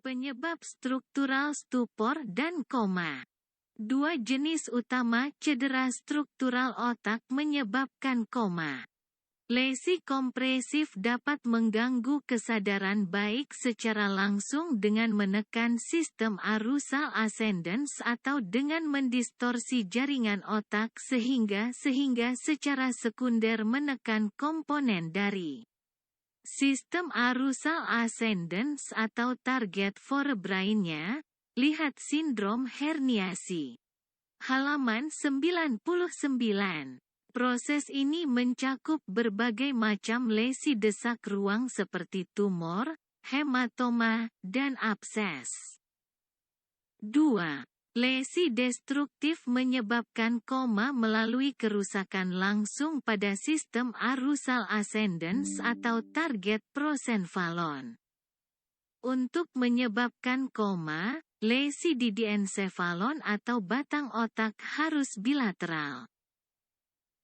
Penyebab struktural stupor dan koma. Dua jenis utama cedera struktural otak menyebabkan koma. Lesi kompresif dapat mengganggu kesadaran baik secara langsung dengan menekan sistem arousal ascendens atau dengan mendistorsi jaringan otak sehingga secara sekunder menekan komponen dari sistem arousal ascendens atau target forebrainnya. Lihat sindrom herniasi. Halaman 99. Proses ini mencakup berbagai macam lesi desak ruang seperti tumor, hematoma, dan abses. 2. Lesi destruktif menyebabkan koma melalui kerusakan langsung pada sistem arousal ascendens atau target prosenfalon. Untuk menyebabkan koma, lesi di diensefalon atau batang otak harus bilateral.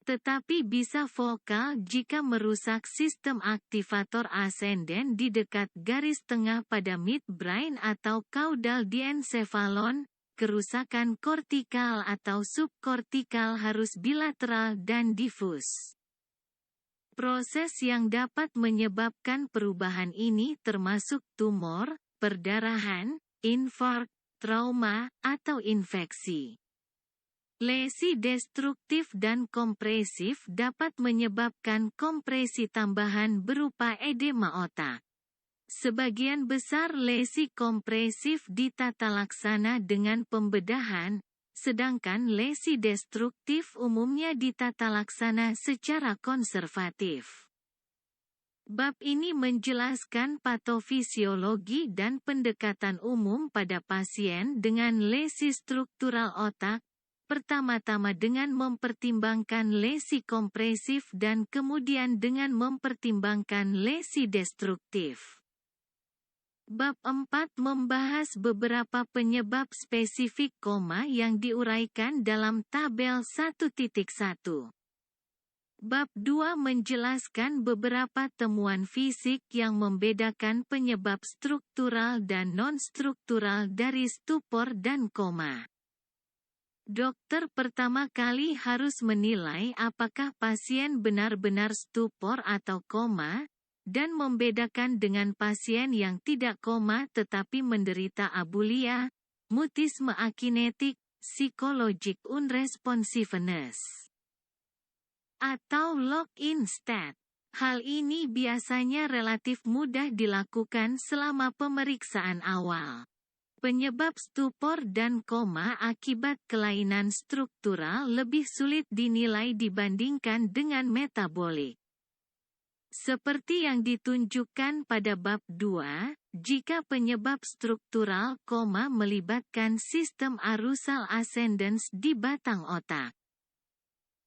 Tetapi bisa vokal jika merusak sistem aktivator ascendens di dekat garis tengah pada midbrain atau caudal diensefalon. Kerusakan kortikal atau subkortikal harus bilateral dan difus. Proses yang dapat menyebabkan perubahan ini termasuk tumor, perdarahan, infark, trauma, atau infeksi. Lesi destruktif dan kompresif dapat menyebabkan kompresi tambahan berupa edema otak. Sebagian besar lesi kompresif ditata laksana dengan pembedahan, sedangkan lesi destruktif umumnya ditata laksana secara konservatif. Bab ini menjelaskan patofisiologi dan pendekatan umum pada pasien dengan lesi struktural otak, pertama-tama dengan mempertimbangkan lesi kompresif dan kemudian dengan mempertimbangkan lesi destruktif. Bab 4 membahas beberapa penyebab spesifik koma yang diuraikan dalam tabel 1.1. Bab 2 menjelaskan beberapa temuan fisik yang membedakan penyebab struktural dan non-struktural dari stupor dan koma. Dokter pertama kali harus menilai apakah pasien benar-benar stupor atau koma, dan membedakan dengan pasien yang tidak koma tetapi menderita abulia, mutisme akinetik, psychologic unresponsiveness, atau lock-in state. Hal ini biasanya relatif mudah dilakukan selama pemeriksaan awal. Penyebab stupor dan koma akibat kelainan struktural lebih sulit dinilai dibandingkan dengan metabolik. Seperti yang ditunjukkan pada bab 2, jika penyebab struktural koma melibatkan sistem arousal ascendens di batang otak.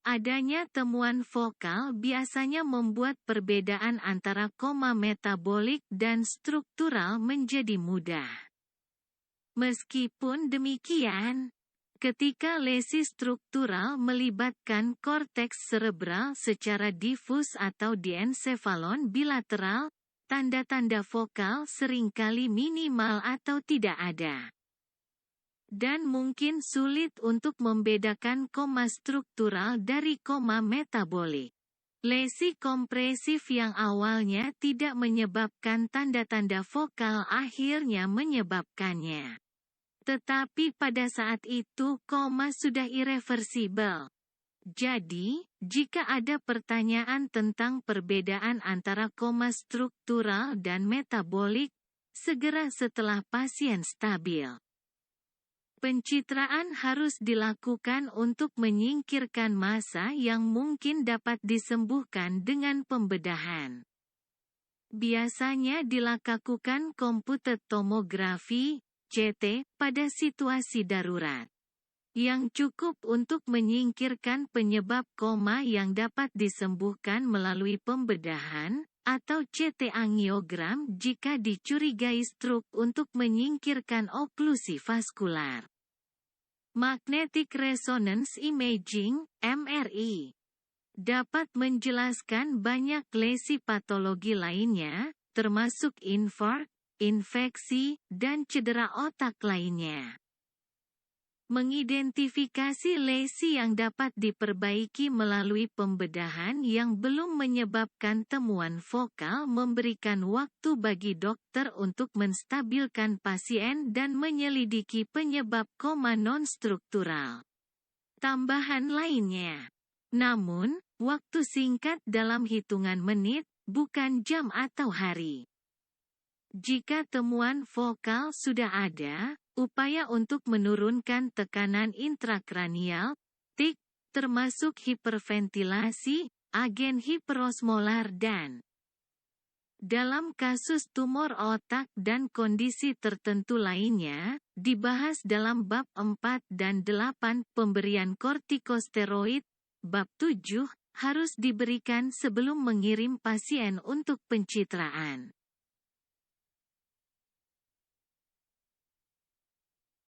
Adanya temuan vokal biasanya membuat perbedaan antara koma metabolik dan struktural menjadi mudah. Meskipun demikian, ketika lesi struktural melibatkan korteks cerebral secara difus atau diensefalon bilateral, tanda-tanda vokal seringkali minimal atau tidak ada. Dan mungkin sulit untuk membedakan koma struktural dari koma metabolik. Lesi kompresif yang awalnya tidak menyebabkan tanda-tanda vokal akhirnya menyebabkannya. Tetapi pada saat itu koma sudah irreversibel. Jadi, jika ada pertanyaan tentang perbedaan antara koma struktural dan metabolik, segera setelah pasien stabil. Pencitraan harus dilakukan untuk menyingkirkan massa yang mungkin dapat disembuhkan dengan pembedahan. Biasanya dilakukan komputer tomografi, CT, pada situasi darurat. Yang cukup untuk menyingkirkan penyebab koma yang dapat disembuhkan melalui pembedahan, atau CT angiogram jika dicurigai stroke untuk menyingkirkan oklusi vaskular. Magnetic Resonance Imaging, MRI, dapat menjelaskan banyak lesi patologi lainnya, termasuk infark, infeksi, dan cedera otak lainnya. Mengidentifikasi lesi yang dapat diperbaiki melalui pembedahan yang belum menyebabkan temuan vokal memberikan waktu bagi dokter untuk menstabilkan pasien dan menyelidiki penyebab koma non-struktural. Tambahan lainnya. Namun, waktu singkat dalam hitungan menit, bukan jam atau hari. Jika temuan vokal sudah ada, upaya untuk menurunkan tekanan intrakranial, TIC, termasuk hiperventilasi, agen hiperosmolar dan dalam kasus tumor otak dan kondisi tertentu lainnya, dibahas dalam bab 4 dan 8 pemberian kortikosteroid, bab 7, harus diberikan sebelum mengirim pasien untuk pencitraan.